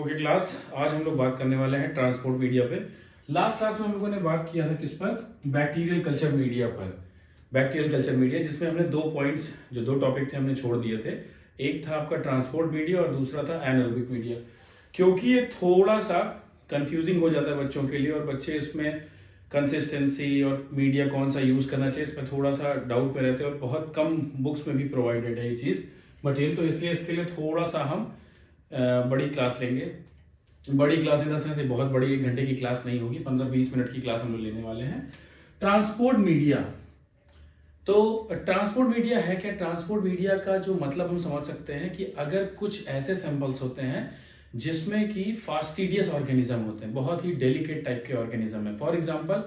Okay class, आज हम लोग बात करने वाले हैं ट्रांसपोर्ट मीडिया पे। लास्ट क्लास में हम लोगों ने बात किया था किस पर? बैक्टीरियल कल्चर मीडिया पर। बैक्टीरियल कल्चर मीडिया जिसमें हमने दो पॉइंट्स, जो दो टॉपिक थे हमने छोड़ दिए थे। एक था आपका ट्रांसपोर्ट मीडिया और दूसरा था एनारोबिक मीडिया। क्योंकि ये थोड़ा सा कंफ्यूजिंग हो जाता है बच्चों के लिए और बच्चे इसमें कंसिस्टेंसी और मीडिया कौन सा यूज़ करना चाहिए इसमें थोड़ा सा डाउट में रहते हैं और बहुत कम बुक्स में भी प्रोवाइडेड है ये चीज़ मटेरियल। तो इसलिए इसके लिए थोड़ा सा हम बड़ी क्लास लेंगे। बड़ी क्लास इन द सेंस बहुत बड़ी 1 घंटे की क्लास नहीं होगी, 15-20 मिनट की क्लास हम लोग लेने वाले हैं। ट्रांसपोर्ट मीडिया, तो ट्रांसपोर्ट मीडिया है क्या? ट्रांसपोर्ट मीडिया का जो मतलब हम समझ सकते हैं कि अगर कुछ ऐसे सैंपल्स होते हैं जिसमें कि फास्टिडियस ऑर्गेनिज्म होते हैं, बहुत ही डेलिकेट टाइप के ऑर्गेनिज्म है। For example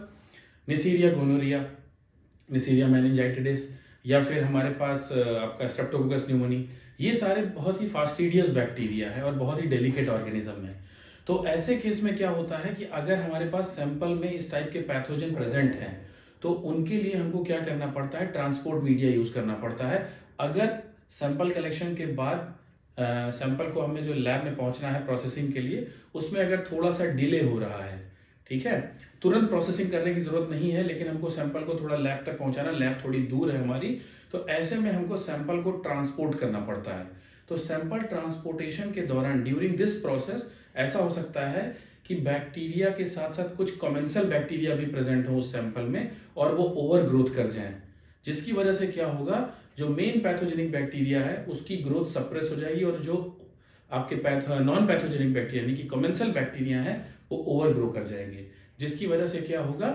Neisseria gonorrhoeae, Neisseria meningitidis, या फिर हमारे पास आपका स्ट्रेप्टोकोकस न्यूमोनी, ये सारे बहुत ही फास्टिडियस बैक्टीरिया है और बहुत ही डेलिकेट ऑर्गेनिज्म है। तो ऐसे केस में क्या होता है कि अगर हमारे पास सैंपल में इस टाइप के पैथोजन प्रेजेंट हैं तो उनके लिए हमको क्या करना पड़ता है? ट्रांसपोर्ट मीडिया यूज करना पड़ता है। अगर सैंपल कलेक्शन के बाद सैंपल को हमें जो लैब में पहुंचना है प्रोसेसिंग के लिए, उसमें अगर थोड़ा सा डिले हो रहा है, ठीक है, तुरंत प्रोसेसिंग करने की जरूरत नहीं है, लेकिन हमको सैंपल को थोड़ा लैब तक पहुंचाना, लैब थोड़ी दूर है हमारी, तो ऐसे में हमको सैंपल को ट्रांसपोर्ट करना पड़ता है। तो सैंपल ट्रांसपोर्टेशन के दौरान ड्यूरिंग दिस प्रोसेस ऐसा हो सकता है कि बैक्टीरिया के साथ साथ कुछ कमेंसल बैक्टीरिया भी प्रेजेंट हो उस सैंपल में और वो ओवर ग्रोथ कर जाएं, जिसकी वजह से क्या होगा, जो मेन पैथोजेनिक बैक्टीरिया है उसकी ग्रोथ सप्रेस हो जाएगी और जो आपके नॉन पैथोजेनिक बैक्टीरिया यानी कि कमेंसल बैक्टीरिया है वो ओवर ग्रो कर जाएंगे, जिसकी वजह से क्या होगा,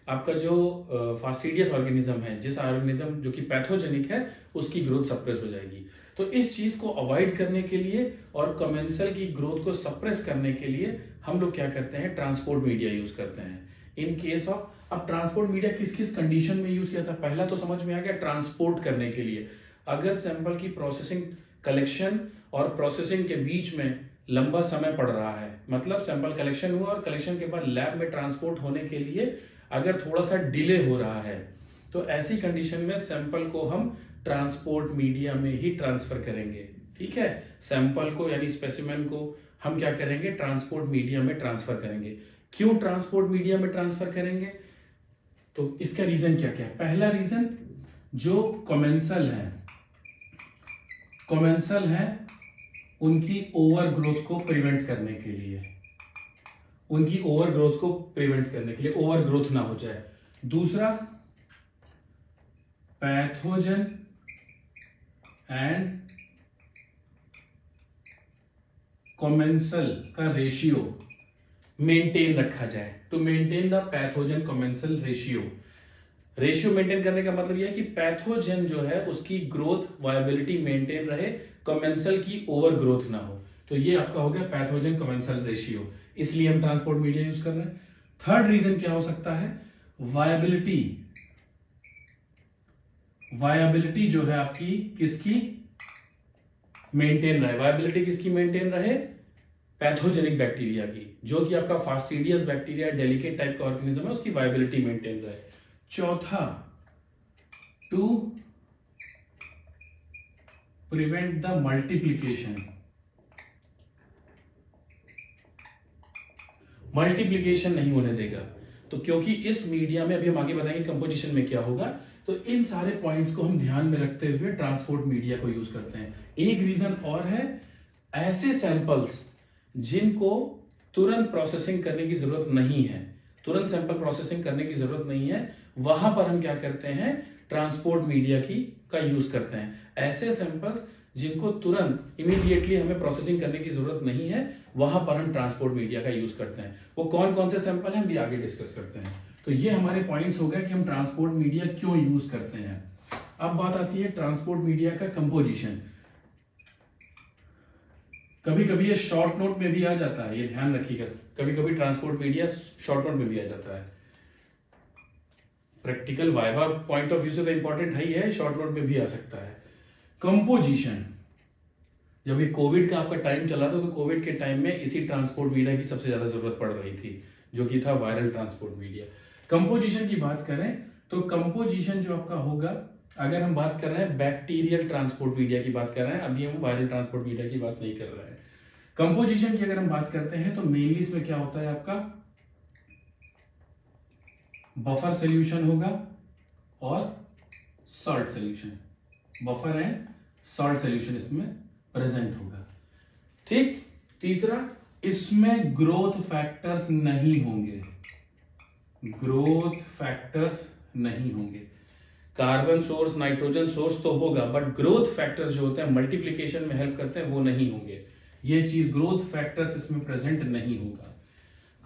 आपका जो फास्टिडियस ऑर्गेनिज्म है, जिस ऑर्गेनिज्म जो कि पैथोजेनिक है, उसकी ग्रोथ सप्रेस हो जाएगी। तो इस चीज को अवॉइड करने के लिए और कमेंसल की ग्रोथ को सप्रेस करने के लिए हम लोग क्या करते हैं? ट्रांसपोर्ट मीडिया यूज करते हैं। इन केस ऑफ, अब ट्रांसपोर्ट मीडिया किस किस कंडीशन में यूज किया था? पहला तो समझ में आ गया, ट्रांसपोर्ट करने के लिए। अगर सैंपल की प्रोसेसिंग, कलेक्शन और प्रोसेसिंग के बीच में लंबा समय पड़ रहा है, मतलब सैंपल कलेक्शन हुआ और कलेक्शन के बाद लैब में ट्रांसपोर्ट होने के लिए अगर थोड़ा सा डिले हो रहा है, तो ऐसी कंडीशन में सैंपल को हम ट्रांसपोर्ट मीडिया में ही ट्रांसफर करेंगे। ठीक है, सैंपल को यानी स्पेसिमेन को हम क्या करेंगे? ट्रांसपोर्ट मीडिया में ट्रांसफर करेंगे। क्यों ट्रांसपोर्ट मीडिया में ट्रांसफर करेंगे? तो इसका रीजन क्या क्या है? पहला रीजन, जो कमेंसल है उनकी ओवर ग्रोथ को प्रिवेंट करने के लिए, उनकी ओवर ग्रोथ को प्रिवेंट करने के लिए, ओवर ग्रोथ ना हो जाए। दूसरा, पैथोजन एंड कमेंसल का रेशियो मेंटेन रखा जाए, to maintain the pathogen commensal ratio maintain करने का मतलब यह है कि पैथोजन जो है उसकी ग्रोथ वायबिलिटी मेंटेन रहे, कमेंसल की ओवर ग्रोथ ना हो। तो ये आपका हो गया पैथोजन कमेंसल रेशियो, इसलिए हम ट्रांसपोर्ट मीडिया यूज कर रहे हैं। थर्ड रीजन क्या हो सकता है? वायबिलिटी जो है आपकी किसकी मेंटेन रहे? वायबिलिटी किसकी मेंटेन रहे? पैथोजेनिक बैक्टीरिया की, जो कि आपका फास्टिडियस बैक्टीरिया, डेलिकेट टाइप का ऑर्गेनिज्म है, उसकी वायबिलिटी मेंटेन रहे। चौथा, टू प्रिवेंट द मल्टीप्लिकेशन नहीं होने देगा। तो क्योंकि इस मीडिया में, अभी हम आगे बताएंगे कंपोजिशन में क्या होगा, तो इन सारे पॉइंट्स को हम ध्यान में रखते हुए ट्रांसपोर्ट मीडिया को यूज करते हैं। एक रीजन और है, ऐसे सैंपल्स जिनको तुरंत प्रोसेसिंग करने की जरूरत नहीं है, तुरंत सैंपल प्रोसेसिंग करने की जरूरत नहीं है, वहां पर हम क्या करते हैं? ट्रांसपोर्ट मीडिया का यूज करते हैं। ऐसे सैंपल्स जिनको तुरंत इमीडिएटली हमें प्रोसेसिंग करने की जरूरत नहीं है, वहां पर हम ट्रांसपोर्ट मीडिया का यूज करते हैं। वो कौन कौन से सैंपल हैं भी आगे डिस्कस करते हैं। तो ये हमारे पॉइंट्स हो गए कि हम ट्रांसपोर्ट मीडिया क्यों यूज करते हैं। अब बात आती है ट्रांसपोर्ट मीडिया का कंपोजिशन। कभी कभी ये शॉर्ट नोट में भी आ जाता है, ये ध्यान रखिएगा, कभी कभी ट्रांसपोर्ट मीडिया शॉर्ट नोट में भी आ जाता है। Practical viva point of view से तो इंपॉर्टेंट है, शॉर्ट नोट में भी आ सकता है। कंपोजिशन, जब ये कोविड का आपका टाइम चला था, तो कोविड के टाइम में इसी ट्रांसपोर्ट मीडिया की सबसे ज्यादा जरूरत पड़ रही थी, जो कि था वायरल ट्रांसपोर्ट मीडिया। कंपोजिशन की बात करें तो कंपोजिशन जो आपका होगा, अगर हम बात कर रहे हैं बैक्टीरियल ट्रांसपोर्ट मीडिया की बात कर रहे हैं, अभी हम वायरल ट्रांसपोर्ट मीडिया की बात नहीं कर रहे हैं। कंपोजिशन की अगर हम बात करते हैं तो मेनली इसमें क्या होता है आपका बफर सोल्यूशन होगा और salt solution, buffer and salt solution इसमें प्रेजेंट होगा। ठीक। तीसरा, इसमें ग्रोथ फैक्टर्स नहीं होंगे, ग्रोथ फैक्टर्स नहीं होंगे। कार्बन सोर्स, नाइट्रोजन सोर्स तो होगा, बट ग्रोथ फैक्टर्स जो होते हैं मल्टीप्लिकेशन में हेल्प करते हैं वो नहीं होंगे। ये चीज ग्रोथ फैक्टर्स इसमें प्रेजेंट नहीं होगा।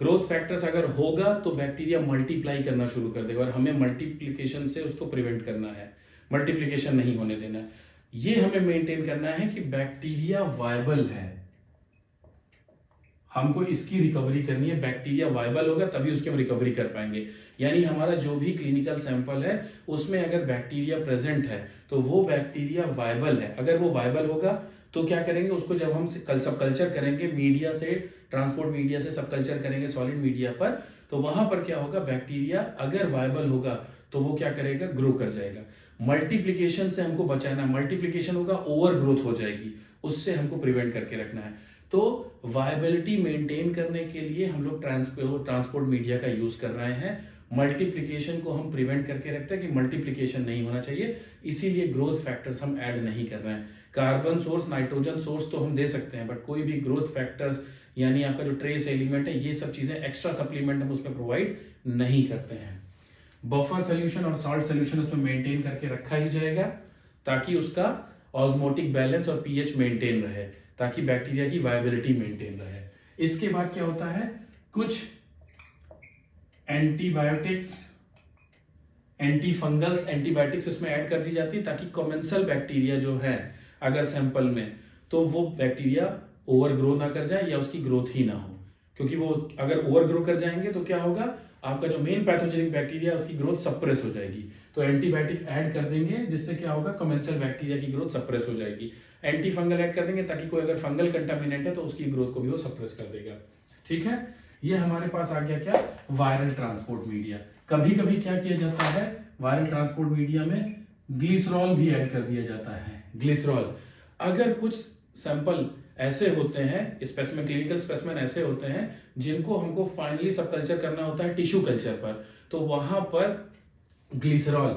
ग्रोथ फैक्टर्स अगर होगा तो बैक्टीरिया मल्टीप्लाई करना शुरू कर देगा और हमें मल्टीप्लिकेशन से उसको प्रिवेंट करना है, मल्टीप्लिकेशन नहीं होने देना है। ये हमें मेंटेन करना है कि बैक्टीरिया वायबल है, हमको इसकी रिकवरी करनी है। बैक्टीरिया वायबल होगा तभी उसकी हम रिकवरी कर पाएंगे। यानी हमारा जो भी क्लिनिकल सैंपल है उसमें अगर बैक्टीरिया प्रेजेंट है तो वो बैक्टीरिया वायबल है। अगर वो वायबल होगा तो क्या करेंगे, उसको जब हम सब कल्चर करेंगे मीडिया से, ट्रांसपोर्ट मीडिया से सब कल्चर करेंगे सॉलिड मीडिया पर, तो वहां पर क्या होगा, बैक्टीरिया अगर वायबल होगा तो वो क्या करेगा, ग्रो कर जाएगा। मल्टीप्लिकेशन से हमको बचाना है, मल्टीप्लिकेशन होगा ओवर ग्रोथ हो जाएगी, उससे हमको प्रिवेंट करके रखना है। तो वायबिलिटी मेंटेन करने के लिए हम लोग ट्रांसपोर्ट मीडिया का यूज कर रहे हैं। मल्टीप्लिकेशन को हम प्रिवेंट करके रखते हैं कि मल्टीप्लिकेशन नहीं होना चाहिए, इसीलिए ग्रोथ फैक्टर्स हम ऐड नहीं कर रहे हैं। कार्बन सोर्स, नाइट्रोजन सोर्स तो हम दे सकते हैं, बट कोई भी ग्रोथ फैक्टर्स यानी आपका जो ट्रेस एलिमेंट है, ये सब चीजें एक्स्ट्रा सप्लीमेंट हम उसमें प्रोवाइड नहीं करते हैं। बफर सोल्यूशन और सॉल्ट सोल्यूशन उसमें मेंटेन करके रखा ही जाएगा ताकि उसका ऑस्मोटिक बैलेंस और पीएच मेंटेन रहे, ताकि बैक्टीरिया की वायबिलिटी मेंटेन रहे। इसके बाद क्या होता है, कुछ एंटीबायोटिक्स, एंटी फंगल्स एंटीबायोटिक्स इसमें ऐड कर दी जाती है ताकि कॉमेंसल बैक्टीरिया जो है अगर सैंपल में, तो वो बैक्टीरिया ओवर ग्रो ना कर जाए या उसकी ग्रोथ ही ना हो। क्योंकि वो अगर ओवर ग्रो कर जाएंगे तो क्या होगा, आपका जो मेन पैथोजेनिक बैक्टीरिया उसकी ग्रोथ सप्रेस हो जाएगी। तो एंटीबायोटिक ऐड कर देंगे जिससे क्या होगा, कमेंसल बैक्टीरिया की ग्रोथ सप्रेस हो जाएगी। एंटी फंगल ऐड कर देंगे ताकि कोई अगर फंगल कंटामिनेंट है तो उसकी ग्रोथ को भी वो सप्रेस कर देगा। ठीक है, ये हमारे पास आ गया क्या, वायरल ट्रांसपोर्ट मीडिया। कभी कभी क्या किया जाता है, वायरल ट्रांसपोर्ट मीडिया में ग्लिसरॉल भी ऐड कर दिया जाता है। ग्लिसरॉल, अगर कुछ सैंपल ऐसे होते हैं, स्पेसिमेन, क्लिनिकल स्पेसिमेन ऐसे होते हैं जिनको हमको फाइनली सब कल्चर करना होता है टिश्यू कल्चर पर, तो वहां पर ग्लिसरॉल,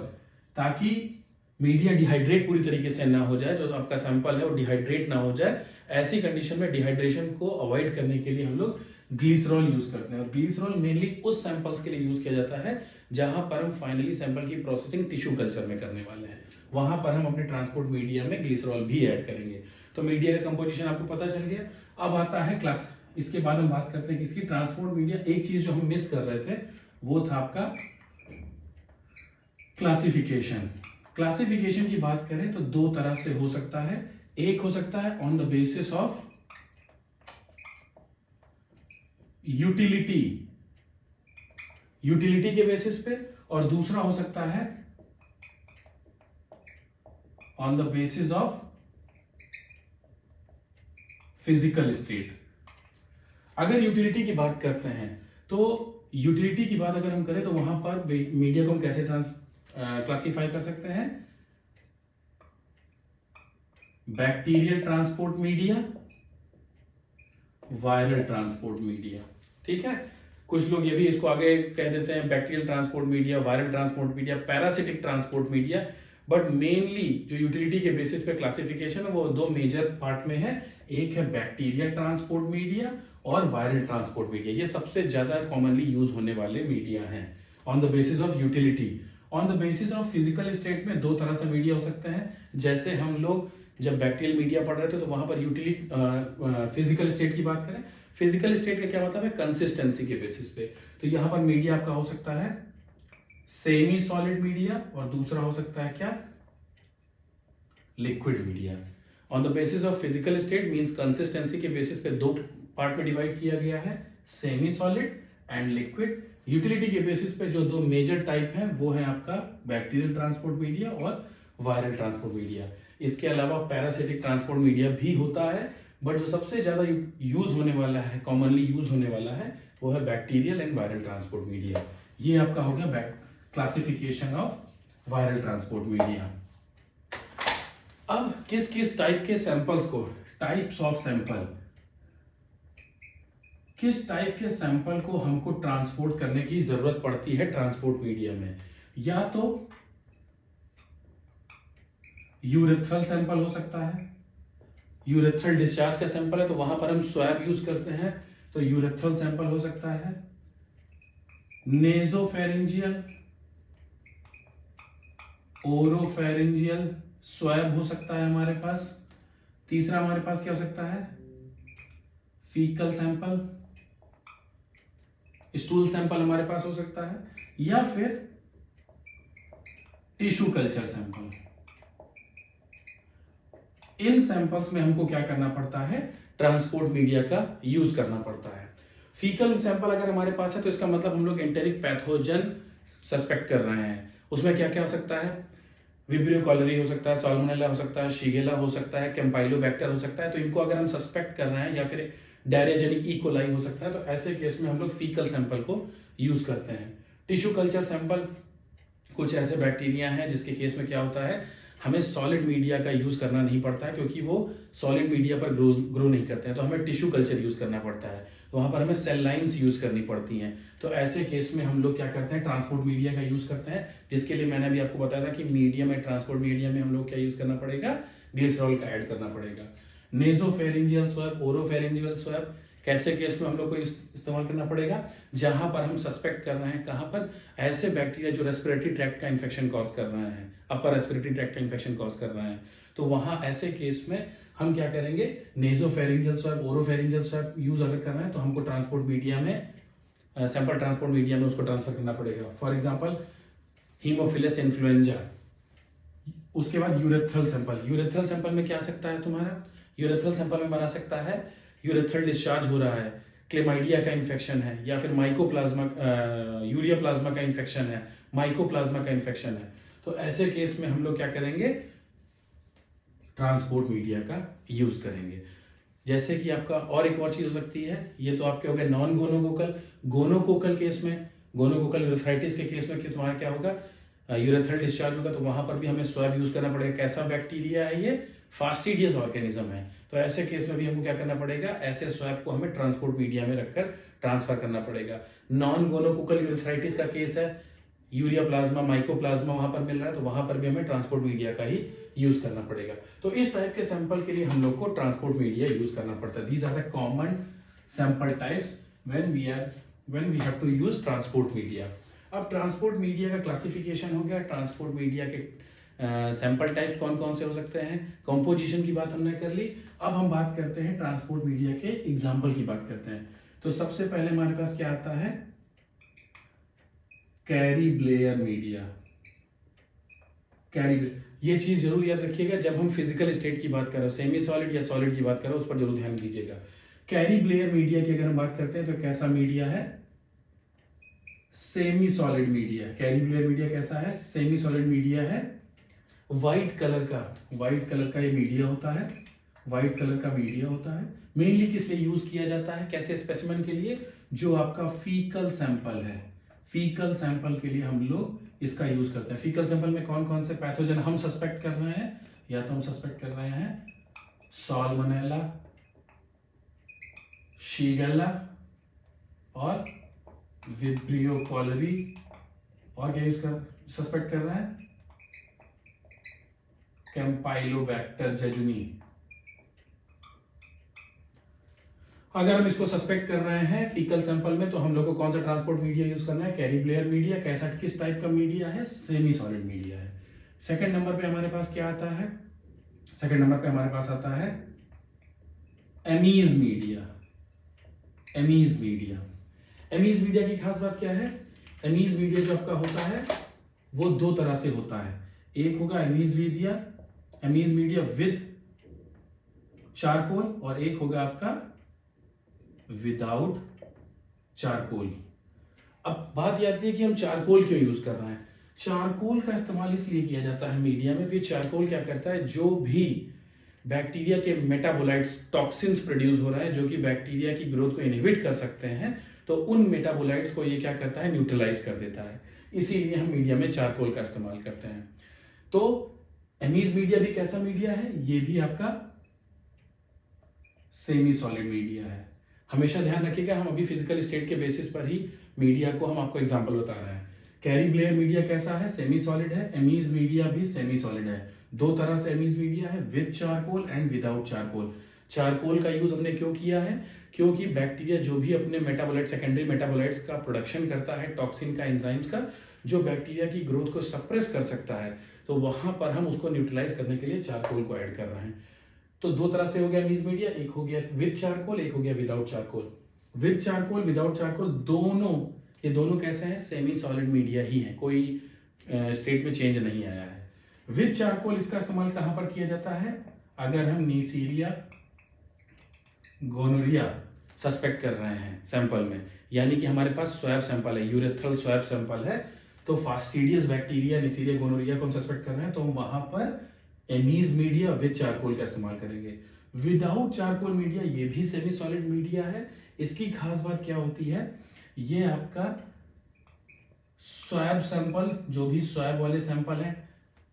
ताकि मीडिया डिहाइड्रेट पूरी तरीके से ना हो जाए, जो आपका सैंपल है वो डिहाइड्रेट ना हो जाए, ऐसी कंडीशन में डिहाइड्रेशन को अवॉइड करने के लिए हम लोग ग्लिसरॉल यूज करते हैं। और ग्लिसरॉल मेनली उस सैंपल्स के लिए यूज किया जाता है जहां पर हम फाइनली सैंपल की प्रोसेसिंग टिश्यू कल्चर में करने वाले हैं, वहां पर हम अपने ट्रांसपोर्ट मीडिया में ग्लिसरॉल भी ऐड करेंगे। तो मीडिया का कंपोजिशन आपको पता चल गया। अब आता है क्लास, इसके बाद हम बात करते हैं कि इसकी ट्रांसपोर्ट मीडिया, एक चीज जो हम मिस कर रहे थे वो था आपका क्लासिफिकेशन। क्लासिफिकेशन की बात करें तो दो तरह से हो सकता है, एक हो सकता है on the basis of utility, utility के बेसिस पे, और दूसरा हो सकता है on the basis of physical state. अगर यूटिलिटी की बात करते हैं तो यूटिलिटी की बात अगर हम करें तो वहां पर मीडिया को हम कैसे क्लासिफाई कर सकते हैं, bacterial transport media, viral transport media. ठीक है, कुछ लोग ये भी इसको आगे कह देते हैं bacterial transport media, viral transport media, parasitic transport media. But mainly जो यूटिलिटी के बेसिस पे क्लासिफिकेशन है वो दो मेजर पार्ट में है, एक है बैक्टीरियल ट्रांसपोर्ट मीडिया और वायरल ट्रांसपोर्ट मीडिया। ये सबसे ज्यादा कॉमनली यूज होने वाले मीडिया हैं on the basis of utility. On the basis of physical state में दो तरह से मीडिया हो सकते हैं, जैसे हम लोग जब बैक्टीरियल मीडिया पढ़ रहे थे तो वहां पर यूटिलिटी फिजिकल स्टेट की बात करें, फिजिकल स्टेट का क्या मतलब है, कंसिस्टेंसी के बेसिस पे। तो यहां पर मीडिया आपका हो सकता है सेमी सॉलिड मीडिया और दूसरा हो सकता है क्या, liquid media. On the basis of physical state means consistency के बेसिस पे दो पार्ट में डिवाइड किया गया है, semi solid and liquid. Utility के बेसिस पे जो दो मेजर टाइप हैं वो है आपका बैक्टीरियल ट्रांसपोर्ट मीडिया और वायरल ट्रांसपोर्ट मीडिया। इसके अलावा पैरासिटिक ट्रांसपोर्ट मीडिया भी होता है, बट जो सबसे ज्यादा यूज होने वाला है, कॉमनली यूज होने वाला है, वो है bacterial and viral transport media. ये आपका हो गया classification of viral transport media. अब किस किस टाइप के सैंपल्स को, टाइप्स ऑफ सैंपल, किस टाइप के सैंपल को हमको ट्रांसपोर्ट करने की जरूरत पड़ती है ट्रांसपोर्ट मीडिया में। या तो यूरेथ्रल सैंपल हो सकता है, यूरेथ्रल डिस्चार्ज का सैंपल है तो वहां पर हम स्वैब यूज करते हैं, तो यूरेथ्रल सैंपल हो सकता है। नेजोफेरेंजियल, ओरोफेरेंजियल स्वैब हो सकता है हमारे पास। तीसरा हमारे पास क्या हो सकता है, फीकल सैंपल, स्टूल सैंपल हमारे पास हो सकता है, या फिर टिश्यू कल्चर सैंपल। इन सैंपल्स में हमको क्या करना पड़ता है, ट्रांसपोर्ट मीडिया का यूज करना पड़ता है। फीकल सैंपल अगर हमारे पास है तो इसका मतलब हम लोग एंटेरिक पैथोजन सस्पेक्ट कर रहे हैं। उसमें क्या क्या हो सकता है, विब्रियो कॉलरी हो सकता है, साल्मोनेला हो सकता है, शिगेला हो सकता है, कैम्पाइलोबैक्टर हो सकता है। तो इनको अगर हम सस्पेक्ट कर रहे हैं, या फिर डायरियाजेनिक इकोलाई हो सकता है, तो ऐसे केस में हम लोग फीकल सैंपल को यूज करते हैं। टिश्यू कल्चर सैंपल कुछ ऐसे बैक्टीरिया हैं जिसके केस में क्या होता है, हमें सॉलिड मीडिया का यूज करना नहीं पड़ता है, क्योंकि वो सॉलिड मीडिया पर ग्रो नहीं करते हैं, तो हमें टिश्यू कल्चर यूज करना पड़ता है, तो वहां पर हमें सेल लाइंस यूज करनी पड़ती हैं। तो ऐसे केस में हम लोग क्या करते हैं, ट्रांसपोर्ट मीडिया का यूज करते हैं, जिसके लिए मैंने अभी आपको बताया था कि मीडिया में, ट्रांसपोर्ट मीडिया में हम लोग क्या यूज करना पड़ेगा, ग्लिसरॉल का ऐड करना पड़ेगा। नेजोफेरेंजियल स्वैब, ओरोफेरेंजियल स्वैब कैसे केस में हम लोग को इस्तेमाल करना पड़ेगा, जहां पर हम सस्पेक्ट कर रहे हैं, कहां पर, ऐसे बैक्टीरिया जो रेस्पिरेटरी ट्रैक्ट का इन्फेक्शन कॉज कर रहे हैं, अपर रेस्पिरेटरी ट्रैक्ट का इन्फेक्शन कॉज कर रहे हैं, तो वहां ऐसे केस में हम क्या करेंगे, nasopharyngeal swab, oropharyngeal swab use अगर कर रहे हैं तो हमको ट्रांसपोर्ट मीडिया में, सैंपल ट्रांसपोर्ट मीडिया में उसको ट्रांसफर करना पड़ेगा। For example Haemophilus influenza. उसके बाद यूरेथ्रल सैंपल, यूरेथ्रल सैंपल में क्या आ सकता है तुम्हारा, यूरेथ्रल सैंपल में बना सकता है यूरेथ्रल डिस्चार्ज हो रहा है, क्लेमाइडिया का इन्फेक्शन है, या फिर माइकोप्लाज्मा, यूरिया प्लाज्मा का इन्फेक्शन है, माइकोप्लाज्मा का इन्फेक्शन है। तो ऐसे केस में हम लोग क्या करेंगे, ट्रांसपोर्ट मीडिया का यूज करेंगे। जैसे कि आपका और एक और चीज हो सकती है, ये तो आपके हो गए नॉन गोनोकोकल। गोनोकोकल केस में, गोनोकोकल यूरेथ्राइटिस के केस में कि तुम्हारा क्या होगा, यूरेथ्रल डिस्चार्ज होगा, तो वहां पर भी हमें स्वैब यूज करना पड़ेगा। कैसा बैक्टीरिया है ये, फास्टिडियस ऑर्गेनिज्म है, तो ऐसे केस में भी हमको क्या करना पड़ेगा, ऐसे स्वैब को हमें ट्रांसपोर्ट मीडिया में रखकर ट्रांसफर करना पड़ेगा। नॉन गोनोकोकल यूरेथ्राइटिस का केस है, यूरिया प्लाज्मा, माइकोप्लाज्मा वहां पर मिल रहा है, तो वहां पर भी हमें ट्रांसपोर्ट मीडिया का ही यूज करना पड़ेगा। तो इस टाइप के सैंपल के लिए हम लोग को ट्रांसपोर्ट मीडिया यूज करना पड़ता है। These are the common sample types when we have to use transport media. अब ट्रांसपोर्ट मीडिया का क्लासिफिकेशन हो गया, ट्रांसपोर्ट मीडिया के सैंपल टाइप्स कौन कौन से हो सकते हैं, कंपोजिशन की बात हमने कर ली। अब हम बात करते हैं ट्रांसपोर्ट मीडिया के एग्जाम्पल की बात करते हैं। तो सबसे पहले हमारे पास क्या आता है, कैरी ब्लेयर मीडिया। ये चीज जरूर याद रखिएगा जब हम फिजिकल स्टेट की बात कर रहे हो, सेमी सॉलिड या सॉलिड की बात कर रहे हो, उस पर जरूर ध्यान दीजिएगा। कैरी ब्लेयर मीडिया की अगर हम बात करते हैं तो कैसा मीडिया है, semi solid media. Carry Blair media कैसा है, सेमी सॉलिड मीडिया है, व्हाइट कलर का ये मीडिया होता है, व्हाइट कलर का मीडिया होता है। मेनली किस लिए यूज किया जाता है, कैसे स्पेसिमेन के लिए, जो आपका फीकल सैंपल है, फीकल सैंपल के लिए हम लोग इसका यूज करते हैं। फीकल सैंपल में कौन कौन से पैथोजन हम सस्पेक्ट कर रहे हैं, या तो हम सस्पेक्ट कर रहे हैं साल्मोनेला, शिगेला और विब्रियो कॉलरी, और क्या यूज कर सस्पेक्ट कर रहे हैं, कैम्पाइलोबैक्टर जेजुनी। अगर हम इसको सस्पेक्ट कर रहे हैं फीकल सैंपल में, तो हम लोग को कौन सा ट्रांसपोर्ट मीडिया यूज करना है, कैरी ब्लेयर मीडिया। कैसा, किस टाइप का मीडिया है, सेमी सॉलिड मीडिया है। सेकंड नंबर पे हमारे पास क्या आता है, सेकंड नंबर पे हमारे पास आता है Emmys media. Emmys media, Emmys media की खास बात क्या है, एमीज मीडिया जो आपका होता है वो दो तरह से होता है। एक होगा एमीज मीडिया विद चारकोल, और एक होगा आपका विदाउट चारकोल। अब बात यह आती है कि हम चारकोल क्यों यूज कर रहे हैं। चारकोल का इस्तेमाल इसलिए किया जाता है मीडिया में कि चारकोल क्या करता है, जो भी बैक्टीरिया के मेटाबोलाइट्स, टॉक्सिन्स प्रोड्यूस हो रहा है जो कि बैक्टीरिया की ग्रोथ को इनहिबिट कर सकते हैं, तो उन मेटाबोलाइट्स को ये क्या करता है, न्यूट्रलाइज कर देता है। इसीलिए हम मीडिया में चारकोल का इस्तेमाल करते हैं। तो एमीज मीडिया भी कैसा मीडिया है, ये भी आपका सेमी सॉलिड मीडिया है। हमेशा ध्यान रखिएगा, हम अभी फिजिकल स्टेट के बेसिस पर ही मीडिया को हम आपको एग्जांपल बता रहे हैं। कैरी ब्लेयर मीडिया कैसा है, सेमी सॉलिड है। एमीज मीडिया भी सेमी सॉलिड है। दो तरह से एमीज मीडिया है, with charcoal and without charcoal. Charcoal का यूज हमने क्यों किया है, क्योंकि बैक्टीरिया जो भी अपने मेटाबोलाइट, सेकेंडरी मेटाबोलाइट्स का प्रोडक्शन करता है, टॉक्सिन का, एंजाइम्स का, जो बैक्टीरिया की ग्रोथ को सप्रेस कर सकता है, तो वहां पर हम उसको न्यूट्रलाइज करने के लिए चारकोल को ऐड कर रहे हैं। तो दो तरह से हो गया मीज मीडिया, एक हो गया विद चारकोल, एक हो गया without charcoal. With charcoal, without charcoal, दोनों, ये दोनों कैसे हैं, सेमी सॉलिड मीडिया ही है, कोई स्टेट में चेंज नहीं आया है। विद चारकोल इसका इस्तेमाल कहां पर किया जाता है, अगर हम नीसीरिया गोनोरिया सस्पेक्ट कर रहे हैं सैंपल में, यानी कि हमारे पास स्वैब सैंपल है, यूरेथ्रल स्वैब सैंपल है, तो फास्टिडियस बैक्टीरिया, नीसीरिया गोनोरिया को हम सस्पेक्ट कर रहे हैं, तो हम वहां पर एमीज मीडिया विद चारकोल का इस्तेमाल करेंगे। विदाउट चारकोल मीडिया, ये भी सेमी सॉलिड मीडिया है। इसकी खास बात क्या होती है, ये आपका स्वैब सैंपल, जो भी स्वैब वाले सैंपल है,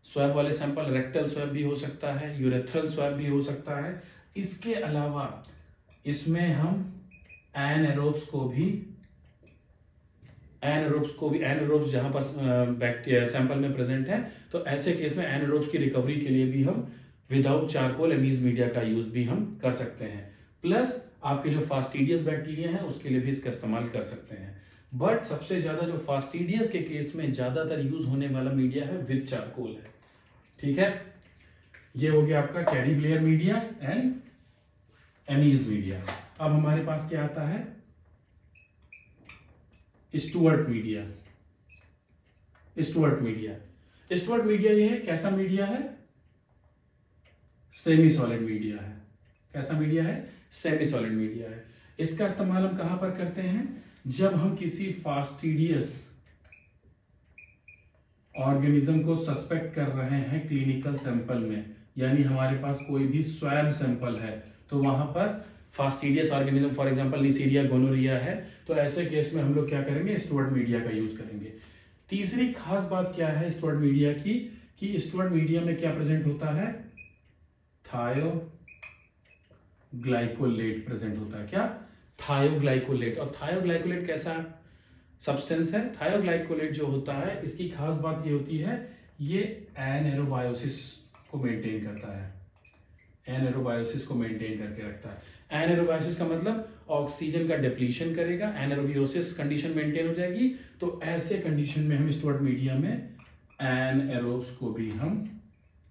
स्वैब वाले सैंपल रेक्टल स्वैब भी हो सकता है, यूरेथ्रल स्वैब भी हो सकता है। इसके अलावा इसमें हम एनारोब्स को भी एनारोब्स जहां पर बैक्टीरिया सैंपल में प्रेजेंट है, तो ऐसे केस में एनारोब्स की रिकवरी के लिए भी हम विदाउट चारकोल एमीज मीडिया का यूज भी हम कर सकते हैं। प्लस आपके जो फास्टिडियस बैक्टीरिया है उसके लिए भी इसका इस्तेमाल कर सकते हैं। बट सबसे ज्यादा जो फास्टिडियस के केस में ज्यादातर यूज होने वाला मीडिया है विद चारकोल है। ठीक है, ये हो गया आपका carry Blair media and Emmys media. अब हमारे पास क्या आता है, Stuart media. Stuart media, Stuart media ये है, कैसा मीडिया है, सेमी सॉलिड मीडिया है। कैसा मीडिया है, सेमी सॉलिड मीडिया है। इसका इस्तेमाल हम कहां पर करते हैं, जब हम किसी फास्टिडियस ऑर्गेनिज्म को सस्पेक्ट कर रहे हैं क्लिनिकल सैंपल में, यानी हमारे पास कोई भी स्वैब सैंपल है, तो वहां पर fastidious organism, for example Neisseria gonorrhoea है, तो ऐसे केस में हम लोग क्या करेंगे, स्टुअर्ट मीडिया का यूज करेंगे। तीसरी खास बात क्या है स्टुअर्ट मीडिया की, कि स्टुअर्ट मीडिया में क्या प्रेजेंट होता है, थायोग्लाइकोलेट प्रेजेंट होता है। क्या, थायोग्लाइकोलेट। और थायोग्लाइकोलेट कैसा सब्सटेंस है, थायोग्लाइकोलेट जो होता है, इसकी खास बात ये होती है, ये एनएरोबायोसिस को मेंटेन करता है, एनएरोबायोसिस को मेंटेन करके रखता है। एनएरोबायोसिस का मतलब ऑक्सीजन का डिप्लीशन करेगा, एनएरोबियोसिस कंडीशन मेंटेन हो जाएगी, तो ऐसे कंडीशन में हम स्टुअर्ट मीडिया में एनएरोब्स को भी हम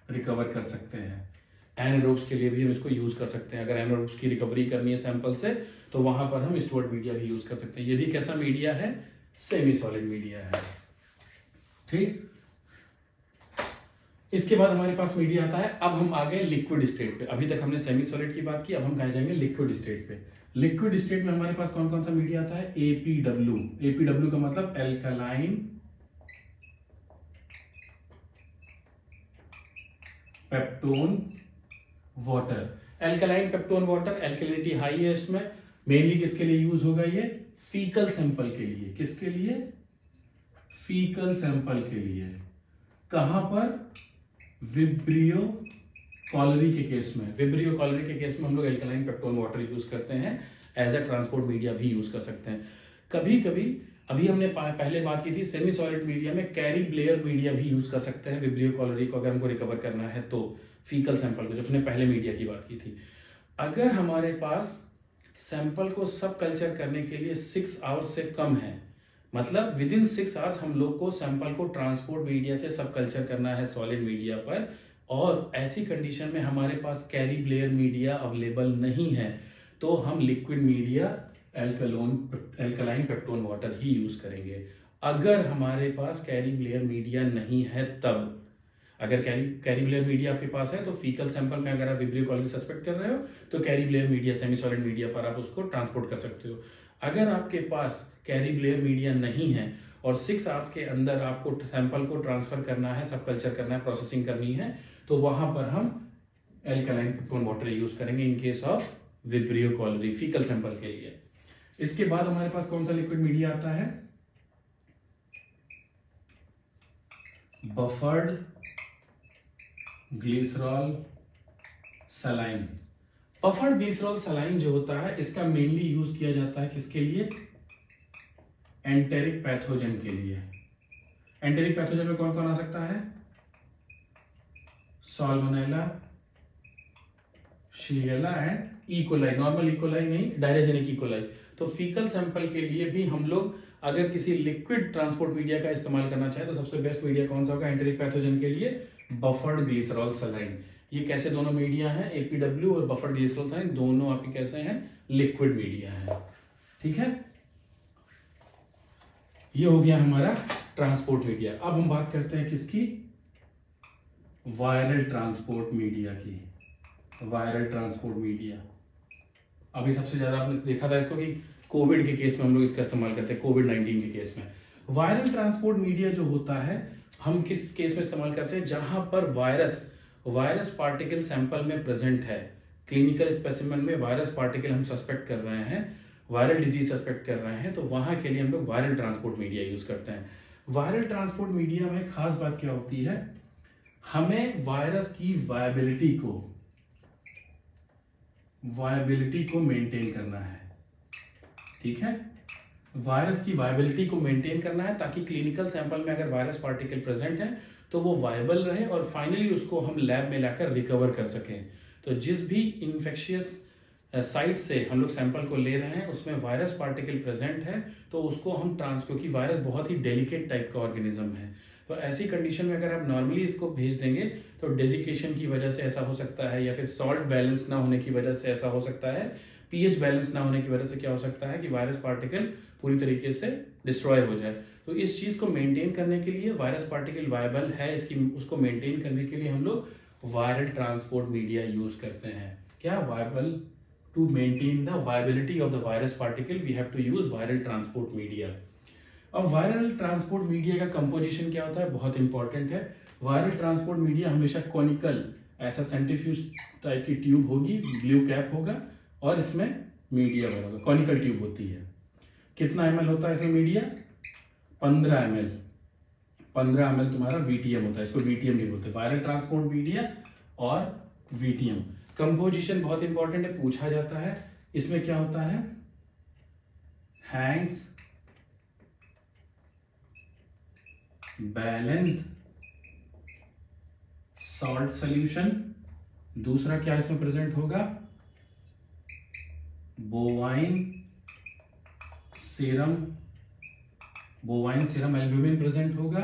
रिकवर कर सकते हैं। एनारोब्स के लिए भी हम इसको यूज कर सकते हैं। अगर एनारोब्स की रिकवरी करनी है सैंपल से, तो वहां पर हम स्टुअर्ट मीडिया भी यूज कर सकते हैं। ये भी कैसा मीडिया है, सेमी सॉलिड मीडिया है। ठीक, इसके बाद हमारे पास मीडिया आता है, अब हम आ गए लिक्विड स्टेट पे। अभी तक हमने सेमी सॉलिड की बात की, अब हम कहा जाएंगे लिक्विड स्टेट पे। लिक्विड स्टेट में हमारे पास कौन कौन सा मीडिया आता है, एपीडब्ल्यू। एपीडब्ल्यू का मतलब alkaline peptone water. Alkaline peptone water, alkalinity high है इसमें। मेनली किसके लिए यूज होगा, ये फीकल सैंपल के लिए। किसके लिए, फीकल सैंपल के लिए। कहां पर, विब्रियो कॉलरी के केस में। विब्रियो कॉलरी के केस में हम लोग एल्कलाइन पेप्टोन वाटर यूज करते हैं, एज अ ट्रांसपोर्ट मीडिया भी यूज कर सकते हैं। कभी कभी, अभी हमने पहले बात की थी, सेमी सॉलिड मीडिया में कैरी ब्लेयर मीडिया भी यूज कर सकते हैं विब्रियो कॉलरी को, अगर हमको रिकवर करना है तो, फीकल सैंपल को, जब हमने पहले मीडिया की बात की थी। अगर हमारे पास सैंपल को सब कल्चर करने के लिए 6 आवर्स से कम है, मतलब विद इन 6 आवर्स हम लोग को सैंपल को ट्रांसपोर्ट मीडिया से सब कल्चर करना है सॉलिड मीडिया पर, और ऐसी कंडीशन में हमारे पास कैरी ब्लेयर मीडिया अवेलेबल नहीं है, तो हम liquid media alkaline peptone water ही यूज करेंगे। अगर हमारे पास कैरी ब्लेयर मीडिया नहीं है तब, अगर कैरी ब्लेयर मीडिया आपके पास है, तो फीकल सैंपल में अगर आप विब्रियो कॉलरी सस्पेक्ट कर रहे हो, तो carry Blair media, semi solid media पर आप उसको ट्रांसपोर्ट कर सकते हो। अगर आपके पास कैरी ब्लेयर मीडिया नहीं है और 6 आवर्स के अंदर आपको सैंपल को ट्रांसफर करना है, सब कल्चर करना है, प्रोसेसिंग करनी है, तो वहां पर हम एल्कलाइन पेप्टोन वाटर यूज करेंगे in case of Vibrio cholerae, faecal sample के लिए। इसके बाद हमारे पास कौन सा लिक्विड मीडिया आता है, buffered glycerol saline. Buffer glycerol saline जो होता है इसका मेनली यूज किया जाता है किसके लिए? एंटेरिक पैथोजन के लिए। एंटेरिक पैथोजन में कौन कौन आ सकता है? Salmonella, Shigella and E coli. Normal E coli नहीं, डायरेजेनिक इकोलाई। तो फीकल सैंपल के लिए भी हम लोग अगर किसी लिक्विड ट्रांसपोर्ट मीडिया का इस्तेमाल करना चाहे तो सबसे बेस्ट मीडिया कौन सा होगा एंटेरिक पैथोजन के लिए? Buffered glycerol saline. ये कैसे दोनों मीडिया हैं? एपीडब्ल्यू और बफर्ड ग्लिसरॉल सलाइन दोनों आपके कैसे हैं? लिक्विड मीडिया है। ठीक है, ये हो गया हमारा ट्रांसपोर्ट मीडिया। अब हम बात करते हैं किसकी? वायरल ट्रांसपोर्ट मीडिया की। वायरल ट्रांसपोर्ट मीडिया अभी सबसे ज्यादा आपने देखा था इसको कि कोविड के केस में हम लोग इसका इस्तेमाल करते हैं, कोविड-19 के केस में। वायरल ट्रांसपोर्ट मीडिया जो होता है हम किस केस में इस्तेमाल करते हैं? जहां पर वायरस पार्टिकल सैंपल में प्रेजेंट है, क्लिनिकल स्पेसिमेन में वायरस पार्टिकल हम सस्पेक्ट कर रहे हैं, वायरल डिजीज सस्पेक्ट कर रहे हैं, तो वहां के लिए हम लोग वायरल ट्रांसपोर्ट मीडिया यूज करते हैं। वायरल ट्रांसपोर्ट मीडिया में खास बात क्या होती है? हमें वायरस की वायबिलिटी को मेंटेन करना है। ठीक है, वायरस की वायबिलिटी को मेंटेन करना है ताकि क्लिनिकल सैंपल में अगर वायरस पार्टिकल प्रेजेंट है तो वो वायबल रहे और फाइनली उसको हम लैब में लाकर रिकवर कर सकें। तो जिस भी इन्फेक्शियस साइट से हम लोग सैंपल को ले रहे हैं उसमें वायरस पार्टिकल प्रेजेंट है तो उसको हम क्योंकि वायरस बहुत ही डेलिकेट टाइप का ऑर्गेनिज्म है, तो ऐसी कंडीशन में अगर आप नॉर्मली इसको भेज देंगे तो डेजिकेशन की वजह से ऐसा हो सकता है, या फिर सॉल्ट बैलेंस ना होने की वजह से ऐसा हो सकता है, पीएच बैलेंस ना होने की वजह से क्या हो सकता है कि वायरस पार्टिकल पूरी तरीके से डिस्ट्रॉय हो जाए। तो इस चीज को मेंटेन करने के लिए वायरस पार्टिकल वायबल है इसकी उसको मेंटेन करने के लिए हम लोग वायरल ट्रांसपोर्ट मीडिया यूज करते हैं। क्या? Viable. To maintain the viability of the virus particle we have to use viral transport media. अब वायरल ट्रांसपोर्ट मीडिया का कंपोजिशन क्या होता है? बहुत इंपॉर्टेंट है। वायरल ट्रांसपोर्ट मीडिया हमेशा कॉनिकल ऐसा सेंट्रीफ्यूज टाइप की ट्यूब होगी, ब्लू कैप होगा और इसमें मीडिया भरा होगा, कॉनिकल ट्यूब होती है। कितना ml होता है इसमें मीडिया? 15 ml। 15 ml तुम्हारा वीटीएम होता है, इसको वीटीएम भी बोलते हैं, वायरल ट्रांसपोर्ट मीडिया और वीटीएम। कंपोजिशन बहुत इंपॉर्टेंट है, पूछा जाता है। इसमें क्या होता है? Hanks balanced salt solution. दूसरा क्या इसमें प्रेजेंट होगा? बोवाइन सीरम एल्ब्यूमिन प्रेजेंट होगा,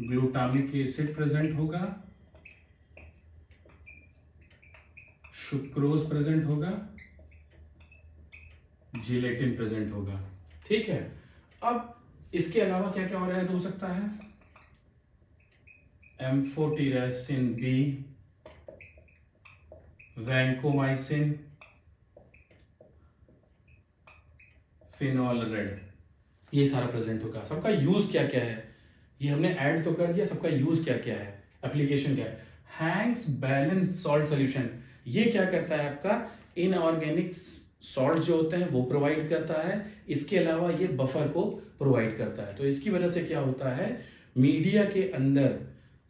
ग्लूटामिक एसिड प्रेजेंट होगा, सुक्रोज प्रेजेंट होगा, जिलेटिन प्रेजेंट होगा। ठीक है, अब इसके अलावा क्या क्या और ऐड हो सकता है? Amphotericin B, vancomycin, phenol red, ये सारा प्रेजेंट होगा। सबका यूज क्या क्या है ये हमने ऐड तो कर दिया, सबका यूज क्या क्या है, एप्लीकेशन क्या है? हैंग्स बैलेंस्ड सॉल्ट सॉल्यूशन, ये क्या करता है? आपका इनऑर्गेनिक सॉल्ट जो होते हैं वो प्रोवाइड करता है, इसके अलावा ये बफर को प्रोवाइड करता है। तो इसकी वजह से क्या होता है? मीडिया के अंदर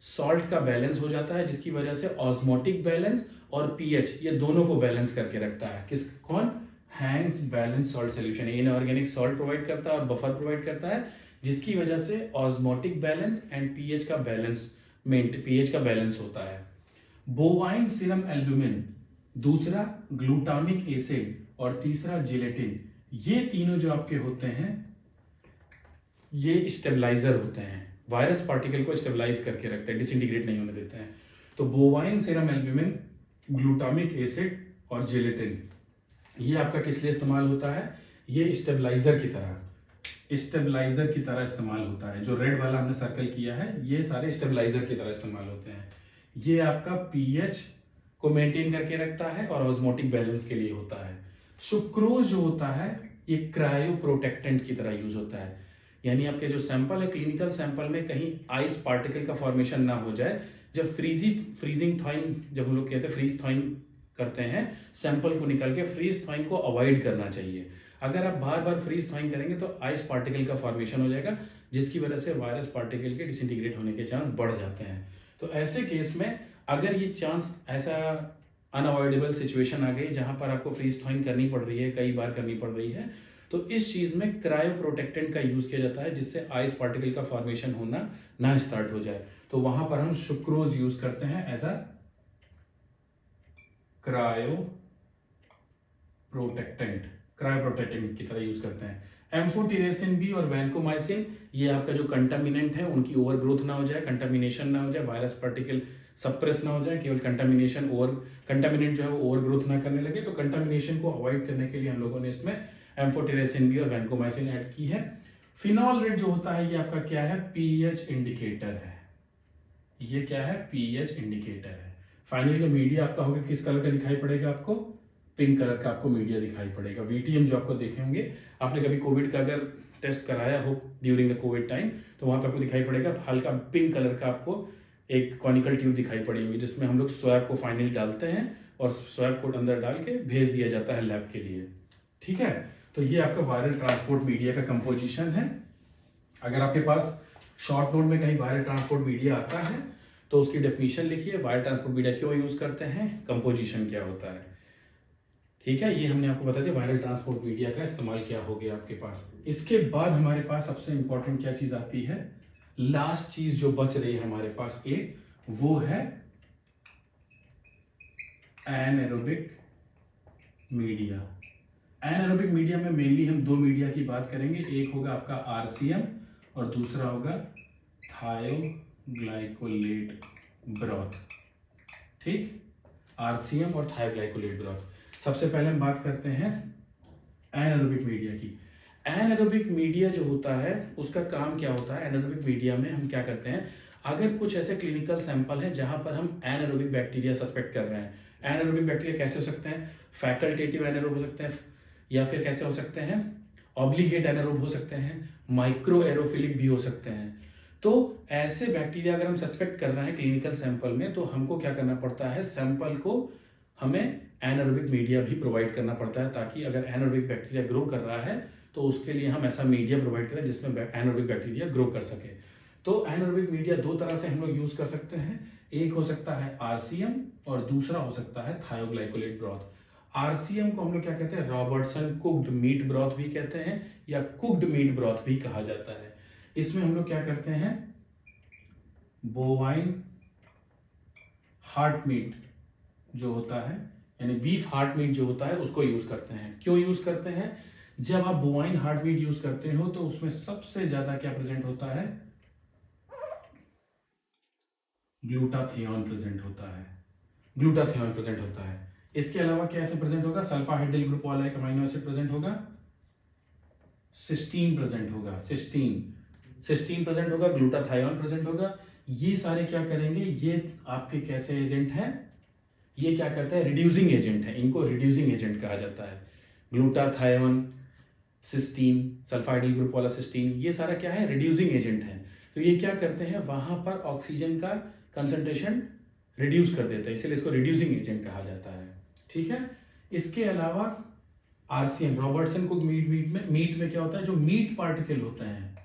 सॉल्ट का बैलेंस हो जाता है, जिसकी वजह से ऑस्मोटिक बैलेंस और पीएच ये दोनों को बैलेंस करके रखता है। कौन? Hanks balance salt solution inorganic salt provide करता है और बफर प्रोवाइड करता है, जिसकी वजह से ऑस्मोटिक बैलेंस एंड पीएच का बैलेंस होता है। बोवाइन सीरम एल्ब्यूमिन, दूसरा ग्लूटामिक एसिड और तीसरा जिलेटिन, ये तीनों जो आपके होते हैं ये स्टेबलाइजर होते हैं, वायरस पार्टिकल को स्टेबलाइज करके रखते हैं, डिसइंटीग्रेट नहीं होने देते हैं। तो bovine serum albumin, glutamic acid और जिलेटिन, ये आपका किस लिए इस्तेमाल होता है? ये स्टेबलाइजर की तरह इस्तेमाल होता है। जो रेड वाला हमने सर्कल किया है ये सारे स्टेबलाइजर की तरह इस्तेमाल होते हैं। ये आपका पीएच को मेंटेन करके रखता है और ऑस्मोटिक बैलेंस के लिए होता है। सुक्रोज जो होता है ये क्रायो प्रोटेक्टेंट की तरह यूज होता है, यानी आपके जो सैंपल है क्लिनिकल सैंपल में कहीं आइस पार्टिकल का फॉर्मेशन ना हो जाए। जब फ्रीजिंग थॉइंग, जब हम लोग कहते हैं फ्रीज थॉइंग करते हैं सैंपल को निकाल के, फ्रीज थॉइंग को अवॉइड करना चाहिए। अगर आप बार बार फ्रीज थॉइंग करेंगे तो आइस पार्टिकल का फॉर्मेशन हो जाएगा, जिसकी वजह से वायरस पार्टिकल के डिसइंटीग्रेट होने के चांस बढ़ जाते हैं। तो ऐसे केस में अगर ये चांस ऐसा अनअवॉइडेबल सिचुएशन आ गई जहां पर आपको फ्रीज थॉइंग करनी पड़ रही है, कई बार करनी पड़ रही है, तो इस चीज में क्रायो प्रोटेक्टेंट का यूज किया जाता है जिससे आइस पार्टिकल का फॉर्मेशन होना ना स्टार्ट हो जाए। तो वहां पर हम सुक्रोज यूज करते हैं एज अ क्रायो प्रोटेक्टेंट की तरह यूज करते हैं। एम्फोटेरेसिन बी और वैंकोमाइसिन, ये आपका जो कंटामिनेंट है उनकी ओवर ग्रोथ ना हो जाए, कंटामिनेशन ना हो जाए, वायरस पार्टिकल सप्रेस ना हो जाए, केवल कंटामिनेंट जो है वो ओवर ग्रोथ ना करने लगे। तो कंटामिनेशन को अवॉइड करने के लिए हम लोगों ने इसमें एम्फोटेरेसिन बी और वैंकोमाइसिन ऐड की है। फिनॉल रेड जो होता है ये आपका क्या है, पीएच इंडिकेटर है। ये क्या है, पीएच इंडिकेटर है। फाइनली जो मीडिया आपका होगा किस कलर का दिखाई पड़ेगा आपको, पिंक कलर का आपको मीडिया दिखाई पड़ेगा। वीटीएम जो आपको देखे होंगे, आपने कभी कोविड का अगर टेस्ट कराया हो ड्यूरिंग द कोविड टाइम, तो वहां पर आपको दिखाई पड़ेगा हल्का पिंक कलर का आपको एक कॉनिकल ट्यूब दिखाई पड़ी होगी जिसमें हम लोग स्वैब को फाइनली डालते हैं और स्वैब को अंदर डाल के भेज दिया जाता है लैब के लिए। ठीक है, तो ये आपका वायरल ट्रांसपोर्ट मीडिया का कंपोजिशन है। अगर आपके पास शॉर्ट नोट में कहीं वायरल ट्रांसपोर्ट मीडिया आता है तो उसकी डेफिनेशन लिखिए, वायरल ट्रांसपोर्ट मीडिया क्यों यूज करते हैं, कंपोजिशन क्या होता है। ठीक है, ये हमने आपको बता दिया वायरल ट्रांसपोर्ट मीडिया का इस्तेमाल क्या हो गया आपके पास। इसके बाद हमारे पास सबसे इंपॉर्टेंट क्या चीज आती है, लास्ट चीज जो बच रही है हमारे पास एक, वो है एनारोबिक मीडिया। एनारोबिक मीडिया में मेनली हम दो मीडिया की बात करेंगे, एक होगा आपका आरसीएम और दूसरा होगा थायोग्लाइकोलेट ब्रॉथ। ठीक, आरसीएम और थायोग्लाइकोलेट ब्रॉथ। सबसे पहले हम बात करते हैं एनारोबिक मीडिया की। एनारोबिक मीडिया जो होता है उसका काम क्या होता है, एनारोबिक मीडिया में हम क्या करते हैं, अगर कुछ ऐसे क्लिनिकल सैंपल हैं जहां पर हम एनारोबिक बैक्टीरिया सस्पेक्ट कर रहे हैं। एनारोबिक बैक्टीरिया कैसे हो सकते हैं, फैकल्टेटिव एनारोब हो सकते हैं, या फिर कैसे हो सकते हैं, ऑब्लिगेट एनारोब हो सकते हैं, माइक्रो एरोफिलिक भी हो सकते हैं। तो ऐसे बैक्टीरिया अगर हम सस्पेक्ट कर रहे हैं क्लिनिकल सैंपल में, तो हमको क्या करना पड़ता है, सैंपल को हमें एनारोबिक मीडिया भी प्रोवाइड करना पड़ता है, ताकि अगर एनारोबिक बैक्टीरिया ग्रो कर रहा है तो उसके लिए हम ऐसा मीडिया प्रोवाइड करें जिसमें एनारोबिक बैक्टीरिया ग्रो कर सके। तो एनारोबिक मीडिया दो तरह से हम लोग यूज कर सकते हैं, एक हो सकता है आरसीएम और दूसरा हो सकता है थायोग्लाइकोलेट ब्रॉथ। आरसीएम को हम लोग क्या कहते हैं, रॉबर्टसन कुक्ड मीट ब्रॉथ भी कहते हैं या कुक्ड मीट ब्रॉथ भी कहा जाता है। इसमें हम लोग क्या करते हैं, बोवाइन हार्ट मीट जो होता है, यानी बीफ हार्ट मीट जो होता है उसको यूज करते हैं। क्यों यूज करते हैं, जब आप बोवाइन हार्ट मीट यूज करते हो तो उसमें सबसे ज्यादा क्या प्रेजेंट होता है, ग्लूटाथियोन प्रेजेंट होता है, ग्लूटाथियोन प्रेजेंट होता है। इसके अलावा क्या ऐसे प्रेजेंट होगा, सल्फा हाइड्रिल ग्रुप वाला एक अमीनो एसिड प्रेजेंट होगा, सिस्टीन प्रेजेंट होगा, सिस्टीन प्रेजेंट होगा, ग्लूटाथायोन प्रेजेंट होगा। ये सारे क्या करेंगे, ये आपके कैसे एजेंट हैं, ये क्या करते हैं, रिड्यूसिंग एजेंट है, इनको रिड्यूसिंग एजेंट कहा जाता है। ग्लूटाथायोन, सिस्टीन, सल्फाइडिल ग्रुप वाला सिस्टीन, ये सारा क्या है, रिड्यूसिंग एजेंट है। तो ये क्या करते हैं, वहां पर ऑक्सीजन का कंसंट्रेशन रिड्यूस कर देता है, इसलिए इसको रिड्यूसिंग एजेंट कहा जाता है। ठीक है, इसके अलावा आरसीएम, रॉबर्टसन कुक मीट में क्या होता है, जो मीट पार्टिकल होते हैं,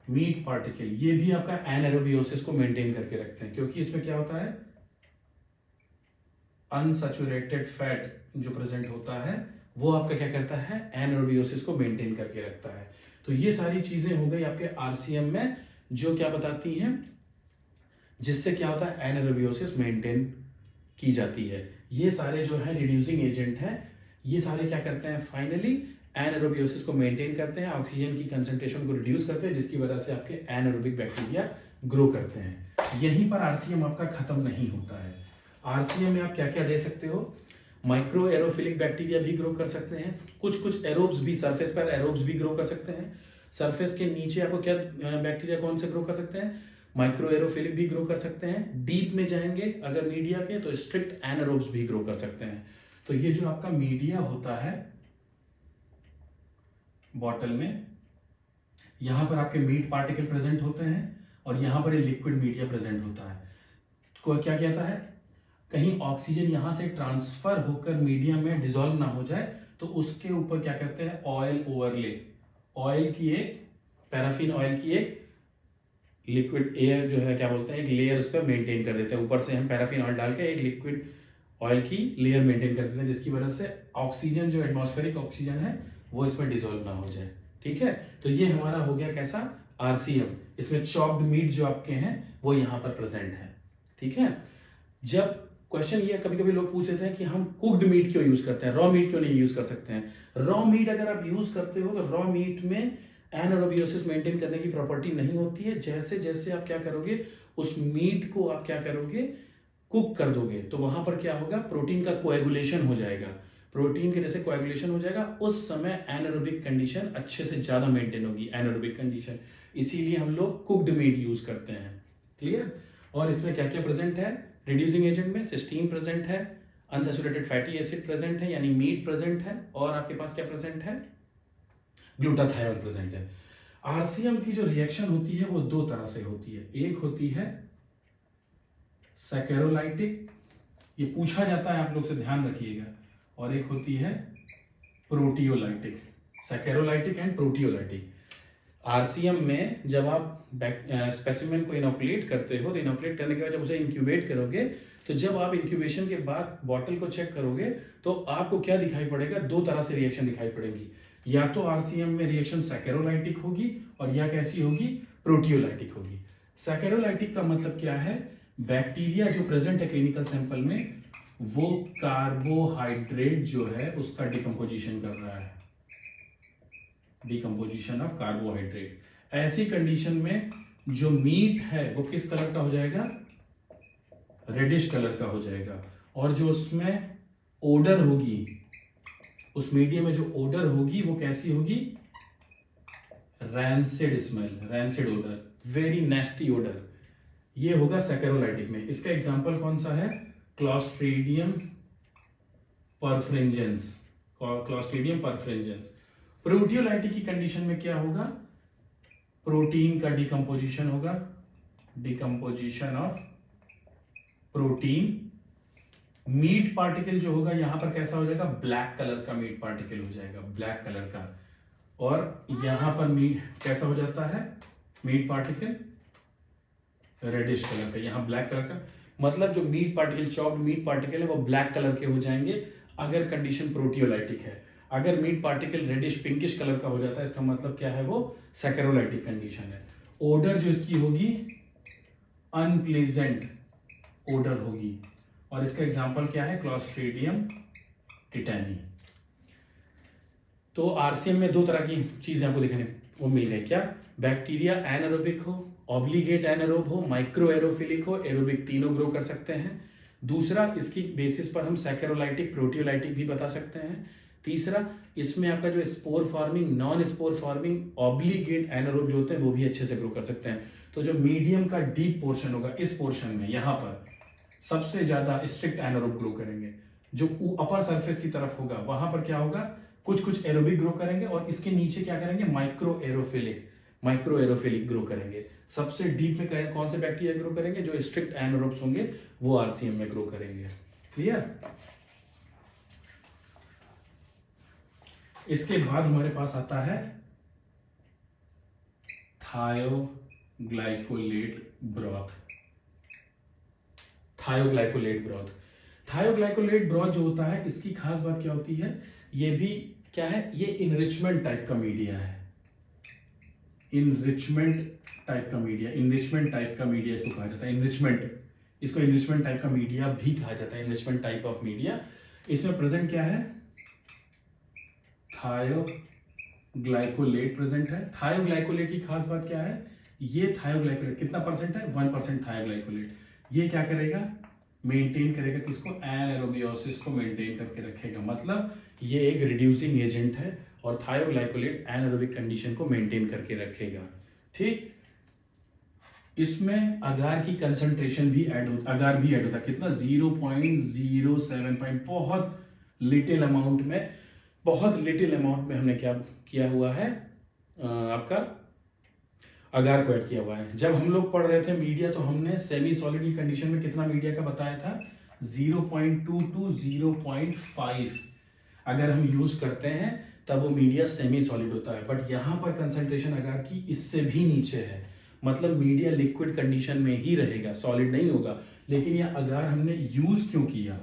मीट पार्टिकल, ये भी आपका एनारोबियोसिस को मेंटेन करके रखते हैं, क्योंकि इसमें क्या होता है, अनसैचुरेटेड फैट जो प्रेजेंट होता है वो आपका क्या करता है, एनारोबियोसिस को मेंटेन करके रखता है। तो ये सारी चीजें हो गई आपके आरसीएम में जो क्या बताती हैं, जिससे क्या होता है, एनारोबियोसिस मेंटेन की जाती है। ये सारे जो है रिड्यूसिंग एजेंट हैं, ये सारे क्या करते हैं, फाइनली एनारोबियोसिस को मेंटेन करते हैं, ऑक्सीजन की कंसंट्रेशन को रिड्यूस करते हैं, जिसकी वजह से आपके एनारोबिक बैक्टीरिया ग्रो करते हैं। यहीं पर आरसीएम आपका खत्म नहीं होता है। आरसीएम में आप क्या क्या दे सकते हो, माइक्रो एरोफिलिक बैक्टीरिया भी ग्रो कर सकते हैं, कुछ एरोब्स भी, सरफेस पर एरोब्स भी ग्रो कर सकते हैं। सरफेस के नीचे आपको क्या बैक्टीरिया कौन से ग्रो कर सकते हैं, माइक्रो एरोफिलिक भी ग्रो कर सकते हैं। डीप में जाएंगे अगर मीडिया के, तो स्ट्रिक्ट एनारोब्स भी ग्रो कर सकते हैं। तो ये जो आपका मीडिया होता है बॉटल में, यहां पर आपके मीट पार्टिकल प्रेजेंट होते हैं और यहां पर ये लिक्विड मीडिया प्रेजेंट होता है। तो क्या कहता है, कहीं ऑक्सीजन यहां से ट्रांसफर होकर मीडियम में डिसॉल्व ना हो जाए, तो उसके ऊपर क्या करते हैं, ऑयल ओवरले, ऑयल की एक, पैराफिन ऑयल की एक लिक्विड एयर जो है क्या बोलते हैं, एक लेयर उस पर मेंटेन कर देते हैं। ऊपर से हम पैराफिन ऑयल डाल के एक लिक्विड ऑयल की लेयर मेंटेन कर देते हैं, जिसकी वजह से ऑक्सीजन जो एटमॉस्फेरिक ऑक्सीजन है वो इसमें डिसॉल्व ना हो जाए। ठीक है, तो ये हमारा हो गया कैसा, आरसीएम। इसमें चॉप्ड मीट जो आपके हैं वो यहाँ पर प्रेजेंट है। ठीक है, जब क्वेश्चन ये कभी कभी लोग पूछ लेते हैं कि हम कुक्ड मीट क्यों यूज करते हैं, रॉ मीट क्यों नहीं यूज कर सकते हैं। रॉ मीट अगर आप यूज करते हो तो रॉ मीट में एनारोबियोसिस मेंटेन करने की प्रॉपर्टी नहीं होती है। जैसे जैसे आप क्या करोगे, उस मीट को आप क्या करोगे, कुक कर दोगे, तो वहां पर क्या होगा, प्रोटीन का कोएगुलेशन हो जाएगा। प्रोटीन के जैसे कोएगुलेशन हो जाएगा, उस समय एनारोबिक कंडीशन अच्छे से ज्यादा मेंटेन होगी, एनारोबिक कंडीशन। इसीलिए हम लोग कुक्ड मीट यूज करते हैं। क्लियर। और इसमें क्या क्या प्रेजेंट है, रिड्यूसिंग एजेंट में सिस्टीन प्रेजेंट है, अनसैचुरेटेड फैटी एसिड प्रेजेंट है यानी मीट प्रेजेंट है, और आपके पास क्या प्रेजेंट है, ग्लूटाथायोन प्रेजेंट है। आरसीएम की जो रिएक्शन होती है वो दो तरह से होती है। एक होती है सैकेरोलाइटिक, ये पूछा जाता है, आप लोग से ध्यान रखिएगा, और एक होती है proteolytic. Saccharolytic and proteolytic. RCM में जब आप स्पेसिमेन को इनोकुलेट करते हो, तो इनोकुलेट करने के बाद जब उसे इंक्यूबेट करोगे, तो जब आप इंक्यूबेशन के बाद बॉटल को चेक करोगे तो आपको क्या दिखाई पड़ेगा, दो तरह से रिएक्शन दिखाई पड़ेगी। या तो आरसीएम में रिएक्शन सैकेरोलाइटिक होगी, और या कैसी होगी, प्रोटियोलाइटिक होगी। सैकेरोलाइटिक का मतलब क्या है, बैक्टीरिया जो प्रेजेंट है क्लिनिकल सैंपल में, वो कार्बोहाइड्रेट जो है उसका डिकम्पोजिशन कर रहा है, डिकम्पोजिशन ऑफ कार्बोहाइड्रेट। ऐसी कंडीशन में जो मीट है वो किस कलर का हो जाएगा, रेडिश कलर का हो जाएगा। और जो उसमें ओडर होगी, उस मीडियम में जो ओडर होगी वो कैसी होगी, rancid smell, rancid odour, very nasty odour. ये होगा सैकेरोलाइटिक में। इसका एग्जांपल कौन सा है, Clostridium perfringens, Clostridium perfringens. Proteolytic की कंडीशन में क्या होगा, प्रोटीन का डिकम्पोजिशन होगा, decomposition of protein. Meat particle जो होगा यहां पर कैसा हो जाएगा, ब्लैक कलर का मीट पार्टिकल हो जाएगा, ब्लैक कलर का। और यहां पर मीट कैसा हो जाता है, मीट पार्टिकल रेडिश कलर का, यहां ब्लैक कलर का। मतलब जो meat particle, chopped meat particle है वो ब्लैक कलर के हो जाएंगे अगर कंडीशन प्रोटियोलाइटिक है। अगर meat particle reddish pinkish colour का हो जाता है, इसका मतलब क्या है, वो सैकेरोलाइटिक कंडीशन है। ओडर जो इसकी होगी अनप्लेजेंट ओडर होगी, और इसका एग्जांपल क्या है, क्लॉस्ट्रीडियम टिटैनी। तो आरसीएम में दो तरह की चीजें आपको देखने को मिल गई, क्या, बैक्टीरिया एनारोबिक हो, ऑब्लिगेट एनारोब हो, माइक्रो एरोफिलिक हो, एरोबिक, तीनों ग्रो कर सकते हैं। दूसरा, इसकी बेसिस पर हम सैकेरोलाइटिक, प्रोटियोलाइटिक भी बता सकते हैं। तीसरा, इसमें आपका जो spore forming, non spore forming, obligate anaerobe जो होते हैं वो भी अच्छे से ग्रो कर सकते हैं। तो जो मीडियम का डीप पोर्शन होगा, इस पोर्शन में यहां पर सबसे ज्यादा स्ट्रिक्ट एनारोब ग्रो करेंगे। जो अपर सरफेस की तरफ होगा वहां पर क्या होगा, कुछ कुछ एरोबिक ग्रो करेंगे, और इसके नीचे क्या करेंगे, micro aerophilic, micro aerophilic grow करेंगे। सबसे डीप में कौन से बैक्टीरिया ग्रो करेंगे, जो स्ट्रिक्ट एनारोब्स होंगे वो आरसीएम में ग्रो करेंगे। क्लियर। इसके बाद हमारे पास आता है थायोग्लाइकोलेट ब्रॉथ। थायोग्लाइकोलेट ब्रॉथ, थायोग्लाइकोलेट ब्रॉथ जो होता है, इसकी खास बात क्या होती है, ये भी क्या है, ये इनरिचमेंट टाइप का मीडिया है। इनरिचमेंट टाइप का मीडिया, इनरिचमेंट टाइप का मीडिया इसको कहा जाता है, इनरिचमेंट, इसको इनरिचमेंट टाइप का मीडिया भी कहा जाता है, इनरिचमेंट टाइप ऑफ मीडिया। इसमें प्रेजेंट क्या है, थायोग्लाइकोलेट प्रेजेंट है। थायोग्लाइकोलेट की खास बात क्या है, ये थायोग्लाइकोलेट कितना परसेंट है, 1% थायोग्लाइकोलेट। ये क्या करेगा, मेंटेन करेगा किसको, एनारोबियोसिस को मेंटेन करके रखेगा। मतलब ये एक रिड्यूसिंग एजेंट है, और थायोग्लाइकोलेट एनारोबिक कंडीशन को मेंटेन करके रखेगा। ठीक। इसमें अगार की कंसंट्रेशन भी ऐड होता, अगार भी ऐड होता है, कितना, 0.07, बहुत लिटिल अमाउंट में, बहुत लिटिल अमाउंट में हमने क्या किया हुआ है, आपका अगार को ऐड किया हुआ है। जब हम लोग पढ़ रहे थे मीडिया, तो हमने सेमी सॉलिड की कंडीशन में कितना मीडिया का बताया था, 0.2 to 0.5 अगर हम यूज करते हैं तब वो मीडिया सेमी सॉलिड होता है। बट यहाँ पर कंसंट्रेशन अगार की इससे भी नीचे है, मतलब मीडिया लिक्विड कंडीशन में ही रहेगा, सॉलिड नहीं होगा। लेकिन यह अगार हमने यूज क्यों किया,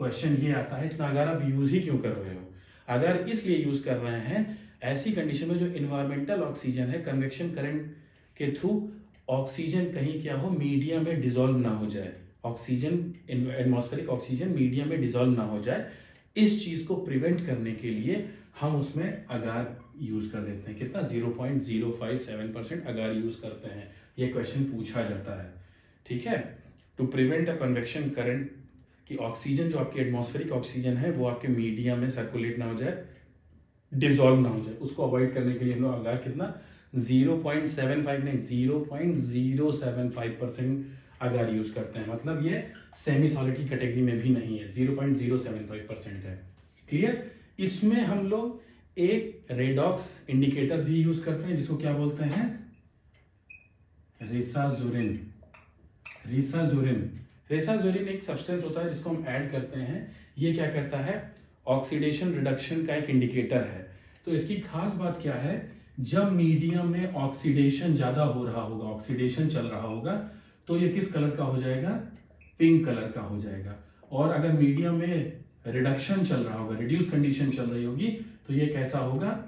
क्वेश्चन ये आता है इतना अगर आप यूज ही क्यों कर रहे हो। अगर इसलिए यूज कर रहे हैं, ऐसी कंडीशन में जो इन्वायरमेंटल ऑक्सीजन है, कन्वेक्शन करंट के थ्रू ऑक्सीजन कहीं क्या हो, मीडिया में डिसॉल्व ना हो जाए, ऑक्सीजन एटमॉस्फेरिक ऑक्सीजन मीडिया में डिसॉल्व ना हो जाए, इस चीज को प्रिवेंट करने के लिए हम उसमें अगार यूज कर देते हैं। कितना 0.057% अगार यूज करते हैं। ये क्वेश्चन पूछा जाता है, ठीक है। To prevent a convection current कि ऑक्सीजन जो आपकी एटमॉस्फेरिक ऑक्सीजन है वो आपके मीडिया में सर्कुलेट ना हो जाए, डिसॉल्व ना हो जाए, उसको अवॉइड करने के लिए हम लोग अगार कितना 0.75 नहीं 0.075% अगार यूज करते हैं। मतलब ये सेमी सॉलिड की कैटेगरी में भी नहीं है, 0.075% है। क्लियर। इसमें हम लोग एक रेडॉक्स इंडिकेटर भी यूज करते हैं जिसको क्या बोलते हैं, रेसाजुरिन। रेसाजुरिन एक सब्सटेंस होता है जिसको हम ऐड करते हैं। ये क्या करता है, ऑक्सीडेशन रिडक्शन का एक इंडिकेटर है। तो इसकी खास बात क्या है, जब मीडियम में ऑक्सीडेशन ज्यादा हो रहा होगा, ऑक्सीडेशन चल रहा होगा, तो ये किस कलर का हो जाएगा, पिंक कलर का हो जाएगा। और अगर मीडियम में रिडक्शन चल रहा होगा, रिड्यूस कंडीशन चल रही होगी, तो ये कैसा होगा,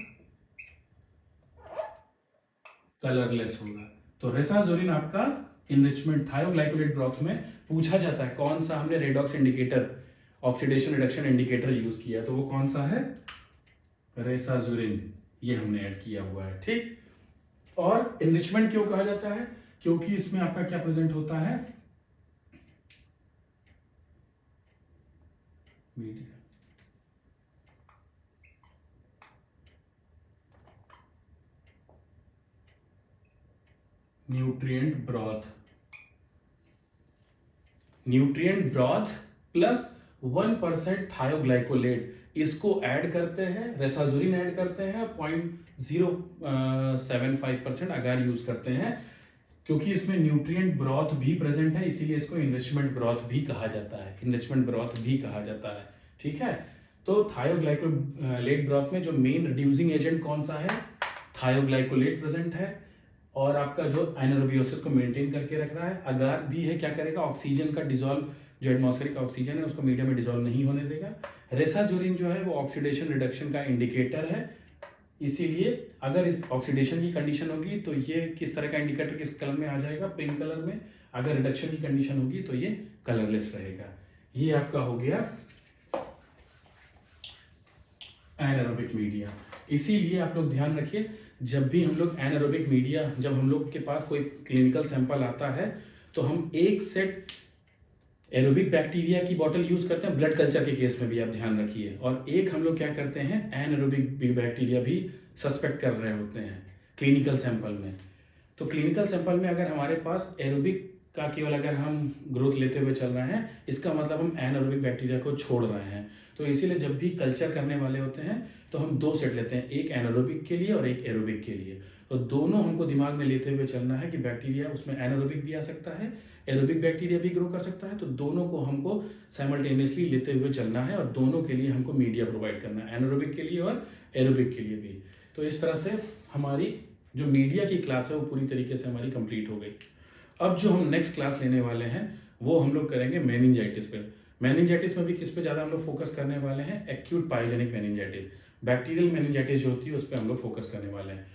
कलरलेस होगा। तो रेसाजुरिन आपका इनरिचमेंट थायोग्लाइकोलेट ब्रॉथ में पूछा जाता है कौन सा हमने redox indicator, oxidation reduction indicator use किया, तो वो कौन सा है, रेसाजुरिन, ये हमने ऐड किया हुआ है, ठीक। और इनरिचमेंट क्यों कहा जाता है, क्योंकि इसमें आपका क्या प्रेजेंट होता है, न्यूट्रिएंट ब्रॉथ प्लस 1% थायोग्लाइकोलेट, इसको ऐड करते हैं, रेसाजुरिन ऐड करते हैं, 0.075% अगार यूज करते हैं। क्योंकि इसमें न्यूट्रिएंट ब्रॉथ भी प्रेजेंट है, इसीलिए इसको इनरिचमेंट ब्रॉथ भी कहा जाता है, ठीक है। तो थायोग्लाइकोलेट ब्रॉथ में जो मेन रिड्यूसिंग एजेंट कौन सा है, थायोग्लाइकोलेट प्रेजेंट है, और आपका जो एनारोबियोसिस को मेंटेन करके रख रहा है। अगार भी है, क्या करेगा, ऑक्सीजन का डिसॉल्व, जो एटमॉस्फेरिक ऑक्सीजन है उसको मीडिया में डिसॉल्व नहीं होने देगा। रेसाजुरिन जो है वो ऑक्सीडेशन रिडक्शन का इंडिकेटर है, इसीलिए अगर इस ऑक्सीडेशन की कंडीशन होगी तो ये किस तरह का इंडिकेटर, किस कलर में आ जाएगा, पिंक कलर में। अगर रिडक्शन की कंडीशन होगी तो ये कलरलेस रहेगा। ये आपका हो गया एनारोबिक मीडिया। इसीलिए आप लोग ध्यान रखिए, जब भी हम लोग एनारोबिक मीडिया, जब हम लोग के पास कोई क्लिनिकल सैंपल आता है तो हम एक सेट एरोबिक बैक्टीरिया की बॉटल यूज करते हैं, ब्लड कल्चर के केस में भी आप ध्यान रखिए, और एक हम लोग क्या करते हैं, एनारोबिक बैक्टीरिया भी सस्पेक्ट कर रहे होते हैं क्लिनिकल सैंपल में। तो क्लिनिकल सैंपल में अगर हमारे पास एरोबिक का केवल अगर हम ग्रोथ लेते हुए चल रहे हैं, इसका मतलब हम एनारोबिक बैक्टीरिया को छोड़ रहे हैं। तो इसीलिए जब भी कल्चर करने वाले होते हैं तो हम दो सेट लेते हैं, एक एनारोबिक के लिए और एक एरोबिक के लिए। तो दोनों हमको दिमाग में लेते हुए चलना है कि बैक्टीरिया उसमें एनारोबिक भी आ सकता है, एरोबिक बैक्टीरिया भी ग्रो कर सकता है। तो दोनों को हमको साइमल्टेनियसली लेते हुए चलना है, और दोनों के लिए हमको मीडिया प्रोवाइड करना है, एनारोबिक के लिए और एरोबिक के लिए भी। तो इस तरह से हमारी जो मीडिया की क्लास है वो पूरी तरीके से हमारी कंप्लीट हो गई। अब जो हम नेक्स्ट क्लास लेने वाले हैं वो हम लोग करेंगे मेनिंजाइटिस पे। मेनिंजाइटिस में भी किस पे ज़्यादा हम लोग फोकस करने वाले हैं, acute pyogenic meningitis, bacterial meningitis जो होती है उस पर हम लोग फोकस करने वाले हैं।